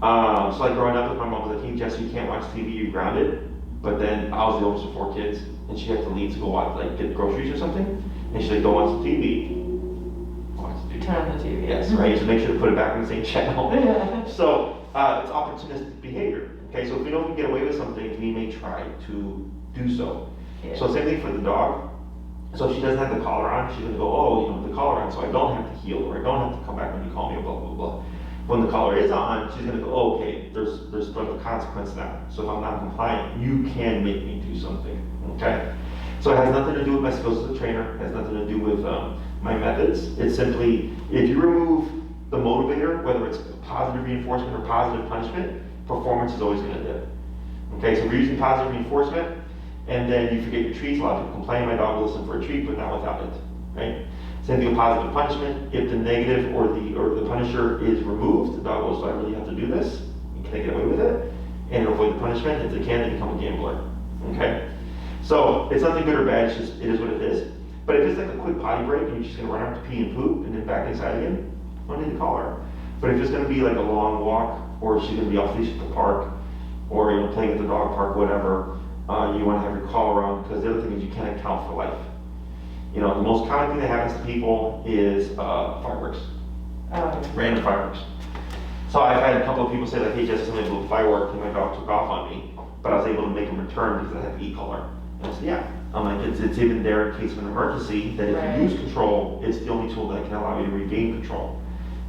So like growing up with my mom was like, hey Jesse, you can't watch TV, you're grounded. But then I was the oldest of 4 kids, and she had to leave to go watch, like get groceries or something. And she's like, don't watch the TV. Watch the TV. Turn on the TV. Yes, right, so make sure to put it back in the same channel. Yeah. So, it's opportunistic behavior. Okay, so if we know we can get away with something, we may try to do so. Yeah. So same thing for the dog. So if she doesn't have the collar on, she's gonna go, oh, the collar on, so I don't have to heel, or I don't have to come back when you call me, blah, blah, blah. When the collar is on, she's gonna go, oh, okay, there's sort of a consequence now. So if I'm not compliant, you can make me do something, okay? So it has nothing to do with my skills as a trainer, it has nothing to do with my methods. It's simply, if you remove the motivator, whether it's positive reinforcement or positive punishment, performance is always gonna dip. Okay, so we're using positive reinforcement, and then you forget your treats. A lot of people complain, my dog will listen for a treat, but not without it, right? Same thing with positive punishment. If the negative or the punisher is removed, the dog will say, I really have to do this, and can I get away with it? And avoid the punishment. If they can, they become a gambler, okay? So it's nothing good or bad, it is what it is. But if it's like a quick potty break and you're just gonna run out to pee and poop and then back inside again, you don't need to call her. But if it's gonna be like a long walk, or she's gonna be off leash at the park, or playing at the dog park, whatever, you wanna have your collar on, because the other thing is you can't account for life. The most common thing that happens to people is fireworks, random fireworks. So I've had a couple of people say like, hey Jesse, somebody blew a firework and my dog took off on me, but I was able to make him return because I had the e-collar. And I said, yeah. I'm like, it's even there in case of an emergency, that if Right. you lose control, it's the only tool that can allow you to regain control.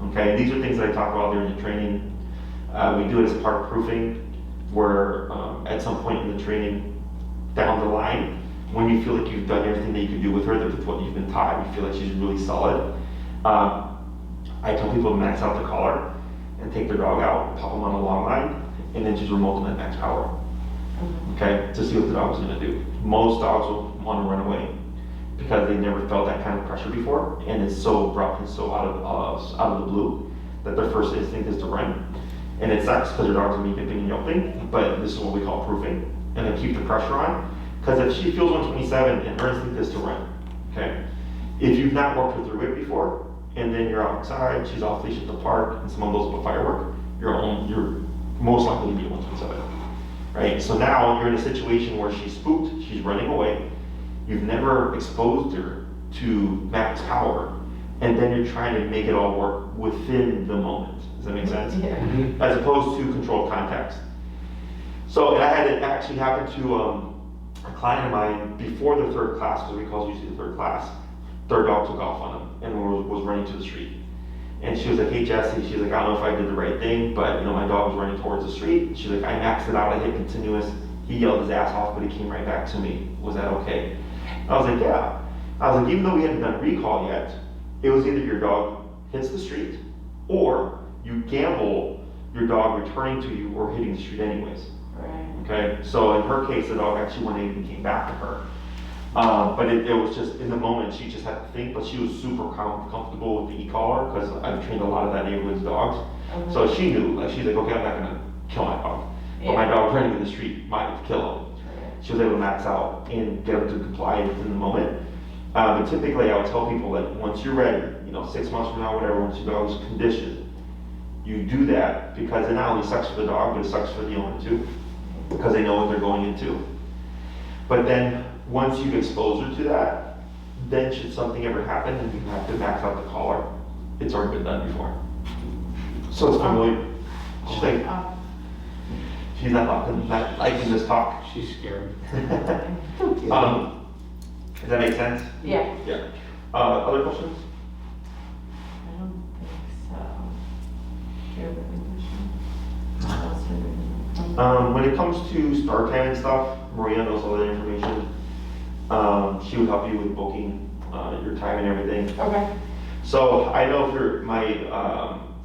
Okay, these are things that I talk about during the training. We do it as part of proofing, where at some point in the training, down the line, when you feel like you've done everything that you can do with her, that with what you've been taught, you feel like she's really solid. I tell people to max out the collar and take their dog out, pop them on a long line, and then just remote them at max power. Okay, to see what the dog's gonna do. Most dogs will want to run away because they never felt that kind of pressure before, and it's so abrupt and so out of the blue that their first instinct is to run. And it sucks because their dog's gonna be nipping and yelping, but this is what we call proofing, and then keep the pressure on. Because if she feels 127 and her instinct is to run, okay? If you've not worked her through it before, and then you're outside, she's off leash at the park, and someone blows up a firework, you're most likely to be at 127, right? So now you're in a situation where she's spooked, she's running away, you've never exposed her to max power, and then you're trying to make it all work within the moment. Does that make sense? Yeah. As opposed to controlled context. So, and I had it actually happen to a client of mine before the third class, because we call it usually the third class. Their dog took off on him and was running to the street. And she was like, hey Jesse, she's like, I don't know if I did the right thing, but you know, my dog was running towards the street. She's like, I maxed it out, I hit continuous. He yelled his ass off, but he came right back to me. Was that okay? I was like, yeah. I was like, even though we hadn't done recall yet, it was either your dog hits the street, or you gamble your dog returning to you or hitting the street anyways. Right. Okay, so in her case, the dog actually went in and came back to her. But it was just, in the moment, she just had to think, but she was super comfortable with the e-collar, because I've trained a lot of that neighborhood's dogs. Okay. So she knew, like, she's like, okay, I'm not gonna kill my dog. But my Yeah. dog running in the street might kill him. Right. She was able to max out and get him to comply in the moment. But typically, I would tell people, like, once you're ready, you know, 6 months from now, whatever, once your dog's conditioned, you do that, because it not only sucks for the dog, but it sucks for the owner too, because they know what they're going into. But then, once you've exposed her to that, then should something ever happen and you have to max out the collar, it's already been done before. So it's familiar. She's like, she's not liking this talk. She's scared. Does that make sense? Yeah. Yeah. Other questions? I don't think so. Do you have any questions? What else are we- When it comes to start time and stuff, Maria knows all that information. She would help you with booking your time and everything. Okay. So I know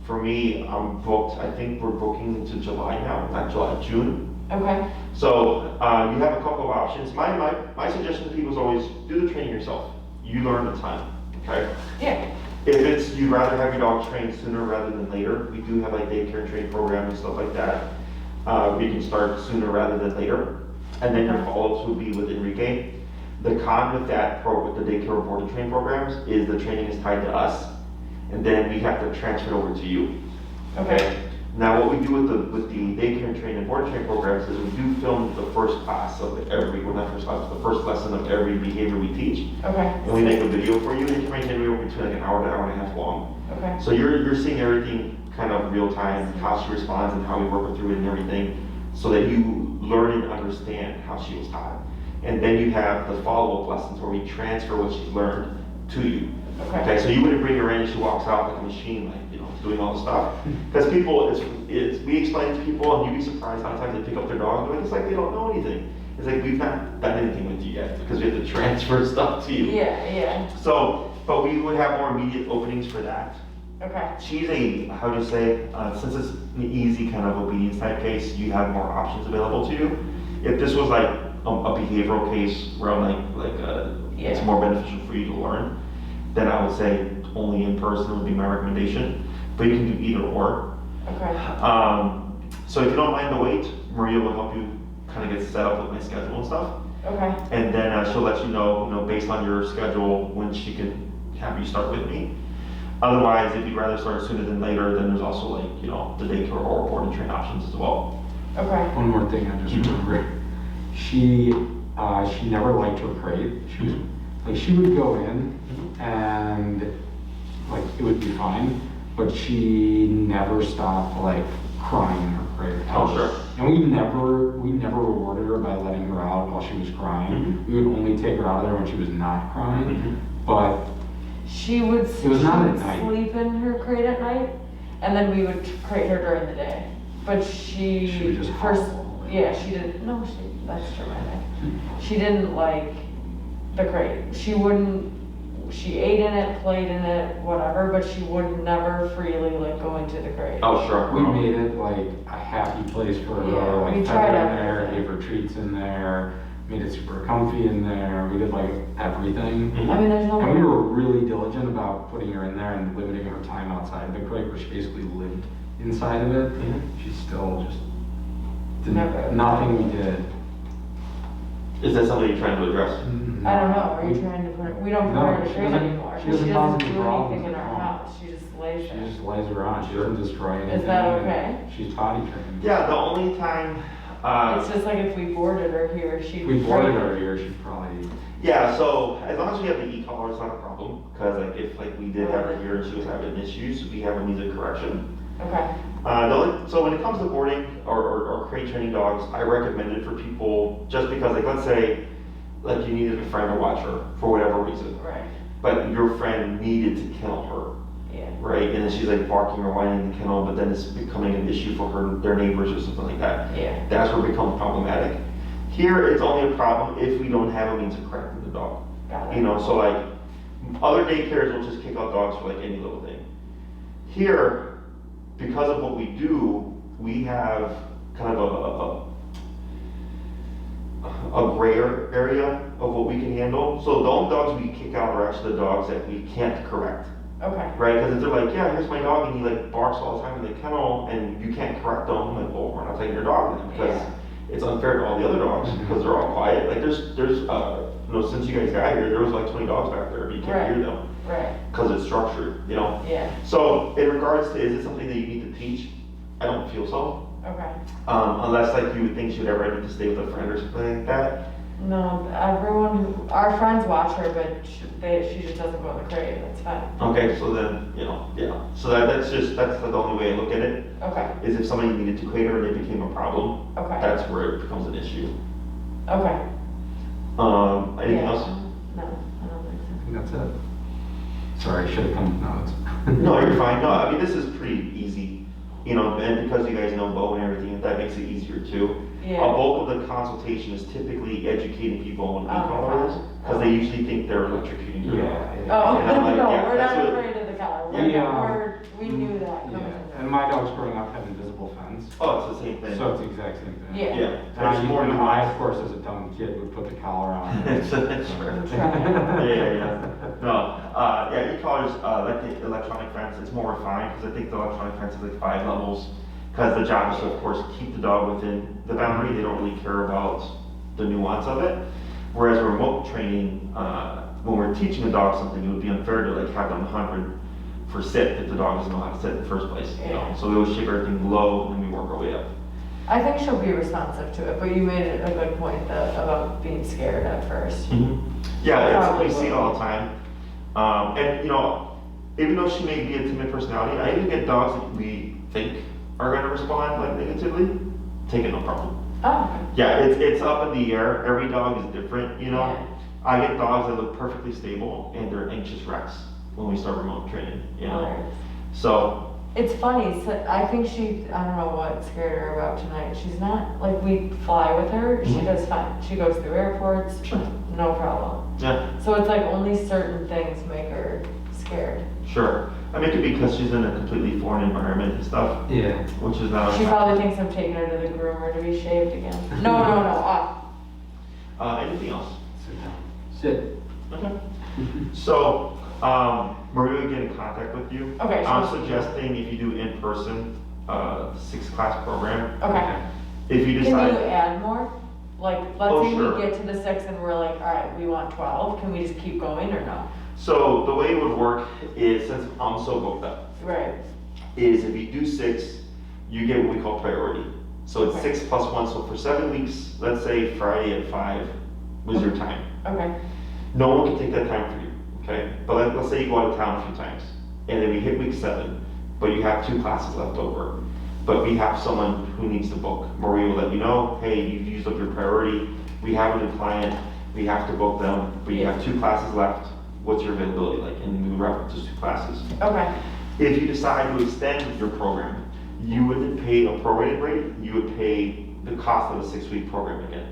for me, I'm booked, I think we're booking into July now, not July, June. Okay. So you have a couple of options. My suggestion to people is always do the training yourself. You learn a ton, okay? Yeah. If it's, you'd rather have your dog trained sooner rather than later, we do have like daycare and training programs and stuff like that. We can start sooner rather than later. And then your follow-ups would be with Enrique. The con with that, with the daycare board and training programs, is the training is tied to us, and then we have to transfer it over to you. Okay. Now, what we do with the daycare and training and board and training programs is we do film the first class of every, well not first class, but the first lesson of every behavior we teach. Okay. And we make a video for you, and it can range anywhere between like an hour to an hour and a half long. Okay. So you're seeing everything kind of real time, how she responds and how we work her through it and everything, so that you learn and understand how she was taught. And then you have the follow-up lessons where we transfer what she's learned to you. Okay, so you wouldn't bring her in and she walks out like a machine, like, you know, doing all the stuff. Because people, we explain to people, and you'd be surprised how many times they pick up their dog, and it's like they don't know anything. It's like, we've not done anything with you yet, because we have to transfer stuff to you. Yeah, yeah. So, but we would have more immediate openings for that. Okay. She's how do you say, since it's an easy kind of obedience type case, you have more options available to you. If this was like a behavioral case where it's more beneficial for you to learn, then I would say only in person would be my recommendation. But you can do either or. Okay. So if you don't mind the wait, Maria will help you kind of get set up with my schedule and stuff. Okay. And then she'll let you know, based on your schedule, when she can have you start with me. Otherwise, if you'd rather start sooner than later, then there's also like, the daycare or board and train options as well. Okay. One more thing I just remembered. She never liked her crate. She was like, she would go in and like it would be fine, but she never stopped like crying in her crate. Oh, sure. And we never rewarded her by letting her out while she was crying. We would only take her out of there when she was not crying. But She would not at night. sleep in her crate at night, and then we would crate her during the day. But She would just first, hobble. yeah, she didn't. No, that's dramatic. She didn't like the crate. She wouldn't. She ate in it, played in it, whatever, but she would never freely like go into the crate. Oh, sure. We made it like a happy place for her, Yeah, like we fed tried her in there, everything. gave her treats in there, made it super comfy in there. We did like everything. I mean, there's no. And we were really diligent about putting her in there and limiting her time outside of the crate, where she basically lived inside of it. Mhm. She still just did Never. nothing we did. Is that something you're trying to address? I don't know. Are you trying to put her? We don't put No, her in the she crate doesn't- anymore. she doesn't cause any do problems anything in at our all. house. She just lays She there. just lays around. She doesn't destroy anything. Is that and okay? She's potty trained. Yeah, the only time, It's just like if we boarded her here, she'd. If we boarded her here, she'd probably. yeah, so as long as we have the e-collar, it's not a problem. Because like if like we did have her here and she was having issues, we have a means of correction. Okay. So when it comes to boarding or crate training dogs, I recommend it for people just because, like, let's say, like you needed a friend to watch her for whatever reason, Right. but your friend needed to kennel her, Yeah. right? And then she's like barking or whining in the kennel, but then it's becoming an issue for their neighbors or something like that. Yeah. That's where it becomes problematic. Here, it's only a problem if we don't have a means of correcting the dog. Got it. You know, so like other daycares will just kick out dogs for like any little thing. Here, because of what we do, we have kind of a grayer area of what we can handle. So the only dogs we kick out are actually the dogs that we can't correct, Okay. right? Because if they're like, yeah, here's my dog, and he like barks all the time in the kennel, and you can't correct them, I'm like, well, we're not taking your dog then, because it's unfair to all the other dogs because they're all quiet. Like there's you know, since you guys got here, there was like 20 dogs back there, but you can't Right. hear them Right. because it's structured, you know. Yeah. So in regards to, is it something that you need to teach? I don't feel so. Okay. Unless like you would think she would ever need to stay with a friend or something like that. No, our friends watch her, but she just doesn't go in the crate. That's fine. Okay, so then, you know, yeah. So that's the only way I look at it, Okay. is if somebody needed to crate her and it became a problem, Okay. that's where it becomes an issue. Okay. Anything Yeah. else? No, I don't think I think that's it. Sorry, I should have come with notes. No, you're fine. No, I mean, this is pretty easy, you know, and because you guys know Bo and everything, that makes it easier too. so. Yeah. A bulk of the consultation is typically educating people on what Oh, e-collar is, because they usually think they're electrocuting your dog. Oh, And I'm like, no, yeah, we're that's not what- afraid of the collar. We knew that coming Yeah, in. and my dogs growing up had invisible fence, Oh, it's the same thing. so it's the exact same thing. Yeah. Yeah. And There's more even nuance. I, of course, as a dumb kid, would put the collar on. That's right. Yeah. No, yeah, e-collars, like the electronic fence, it's more refined, because I think the electronic fence is like 5 levels. Because the job is to, of course, keep the dog within the boundary, they don't really care about the nuance of it. Whereas remote training, when we're teaching a dog something, it would be unfair to like have them 100 for sit if the dog doesn't know how to sit in the first place, you know? Yeah. So we always shape everything low, and then we work our way up. I think she'll be responsive to it, but you made it a good point about being scared at first. Yeah, Probably we see it will. all the time. And you know, even though she may be a timid personality, I even get dogs that we think are gonna respond like negatively, take it no problem. Oh, Yeah, it's up in the air, every dog is different, you know? Yeah. I get dogs that look perfectly stable and they're anxious wrecks when we start remote training, you know? hilarious. So, It's funny, so I think I don't know what scared her about tonight. She's not, like, we fly with her, she Mhm. does fine. She goes through airports, Sure. no problem. yeah, So it's like only certain things make her scared. sure. I mean, it could be because she's in a completely foreign environment and stuff, Yeah. which is not. She probably thinks I'm taking her to the groomer to be shaved again. No, off. Anything else? Sit down. Sit. Okay. So, Maria will get in contact with you. Okay, I'm sure. suggesting if you do in person, 6-class program. Okay. If you Can decide, you add more? Like, let's Oh, say sure. we get to the 6 and we're like, all right, we want 12. Can we just keep going or no? so the way it would work is, since I'm so booked up, Right. is if you do 6, you get what we call priority. So it's Okay. 6 plus 1, so for 7 weeks, let's say Friday at 5 was your time. Okay. No one can take that time for you, okay? But let's say you go out of town a few times, and then we hit week 7, but you have 2 classes left over. But we have someone who needs to book. Maria will let you know, hey, you've used up your priority, we have a new client, we have to book them, but you have 2 classes left. what's your availability like, and we would reference those 2 classes. Okay, If you decide to extend your program, you wouldn't pay a prorated rate, you would pay the cost of a 6-week program again.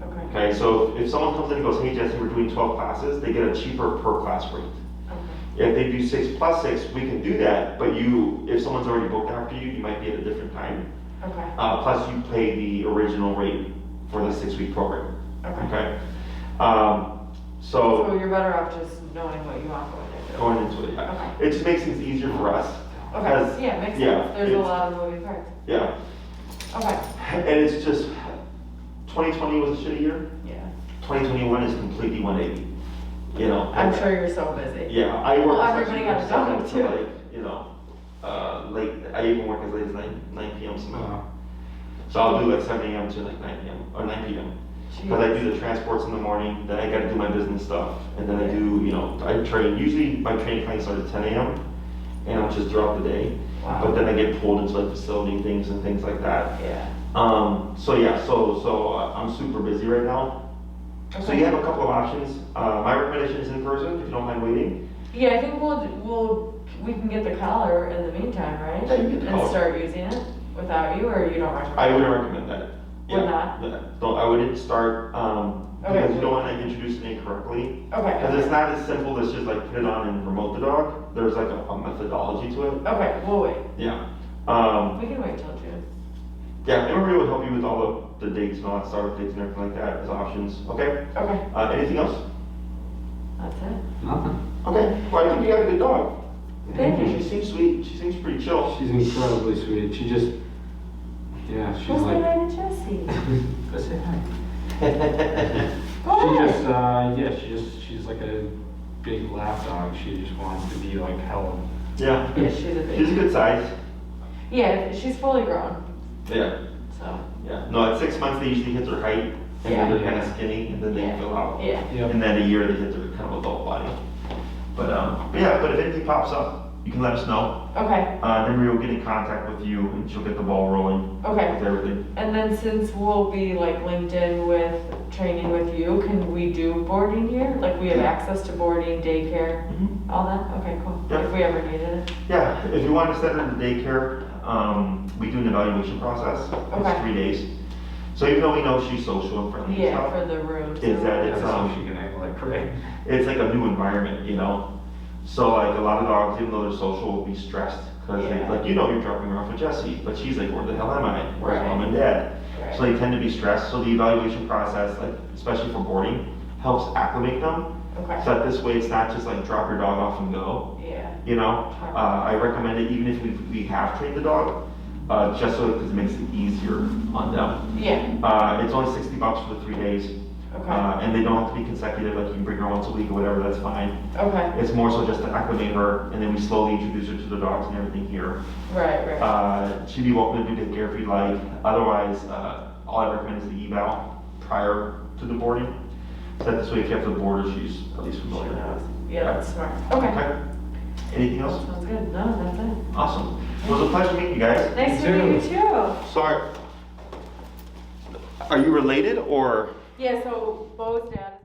okay, Okay, so if someone comes in and goes, hey Jesse, we're doing 12 classes, they get a cheaper per class rate. okay, If they do 6 plus 6, we can do that, but if someone's already booked after you, you might be at a different time. okay, Plus you pay the original rate for the 6-week program, okay. okay? So So you're better off just knowing what you want going into it. going into it, yeah. Okay. It just makes things easier for us. Okay, 'cause- yeah, makes yeah, sense. There's a it's- lot of moving parts. Yeah, Okay, and it's just, 2020 was a shitty year, yeah. 2021 is completely 180, you know? I'm sure you're so busy. Yeah, I work. Well, everybody got a especially from dog, 7 to, too. like, you know, late, I even work as late as 9 p.m. sometimes. Uh, So I'll do like 7 a.m. to like 9 p.m. or 9 p.m. Because I do the transports in the morning, then I gotta do my business stuff, and then I do, you know, I train, usually my training clients start at 10 a.m. and I'm just throughout the day. Wow. But then I get pulled into like facility things and things like that. Yeah. So yeah, so I'm super busy right now. So Okay. you have a couple of options. My recommendation is in person, if you don't mind waiting. Yeah, I think we can get the collar in the meantime, right? Yeah, you can get the And collar. start using it without you, or you don't recommend? I it? wouldn't recommend that. Would Yeah, not? yeah. Don't, I wouldn't start, Okay. because you don't wanna introduce it incorrectly. Okay. Because it's not as simple as just like put it on and remote the dog. There's like a methodology to it. Okay, we'll wait. Yeah. We can wait till June. Yeah, and Maria will help you with all the dates and all that, start dates and everything like that as options. Okay? Okay, Anything else? that's it. Nothing. Okay. Well, I think you got a good dog. Thank you. She seems sweet. She seems pretty chill. She's incredibly sweet. She just, yeah, she's What's like. the name of Jessie? Go say hi. Go She ahead. just, she's like a big lap dog. She just wants to be like held. Yeah. Yeah, she's a She's a big. good size. Yeah, she's fully grown, Yeah. so. Yeah. No, at 6 months they usually hit their height, and then they're kind of skinny, and then they Yeah. fill out. Yeah. Yep. And then a year they hit their kind of adult body. But yeah, but if anything pops up, you can let us know. Okay, Then Maria will get in contact with you and she'll get the ball rolling okay. with everything. And then since we'll be like linked in with training with you, can we do boarding here? Like we have access to boarding, daycare, all that? Okay, cool. Yeah. If we ever needed it. Yeah, if you want to send her to daycare, we do an evaluation process. Okay. It's 3 days. So even though we know she's social and friendly and Yeah, stuff, for the rooms. is that Yeah, it's so she can act like right. it's like a new environment, you know? So like a lot of dogs, even though they're social, will be stressed because Yeah. like, you know, you're dropping her off with Jessie, but she's like, where the hell am I? Where's Right. mom and dad? So Right. they tend to be stressed. So the evaluation process, like especially for boarding, helps acclimate them. Okay, So that this way it's not just like drop your dog off and go, yeah, you know? I recommend it even if we have trained the dog, just so because it makes it easier on them. yeah, It's only $60 for the 3 days. okay, And they don't have to be consecutive, like you can bring her once a week or whatever, that's fine. okay, It's more so just to acclimate her, and then we slowly introduce her to the dogs and everything here. right. She'd be welcome to do daycare if you'd like. Otherwise, all I recommend is the eval prior to the boarding. So that this way, if you have to board her, she's at least She familiar. knows. Yeah, that's smart. Okay. Okay. Anything else? Sounds good. No, that's it. Awesome. It was a pleasure meeting you guys. Nice to too. meet you too. Sorry. Are you related or? Yeah, so Bo's dad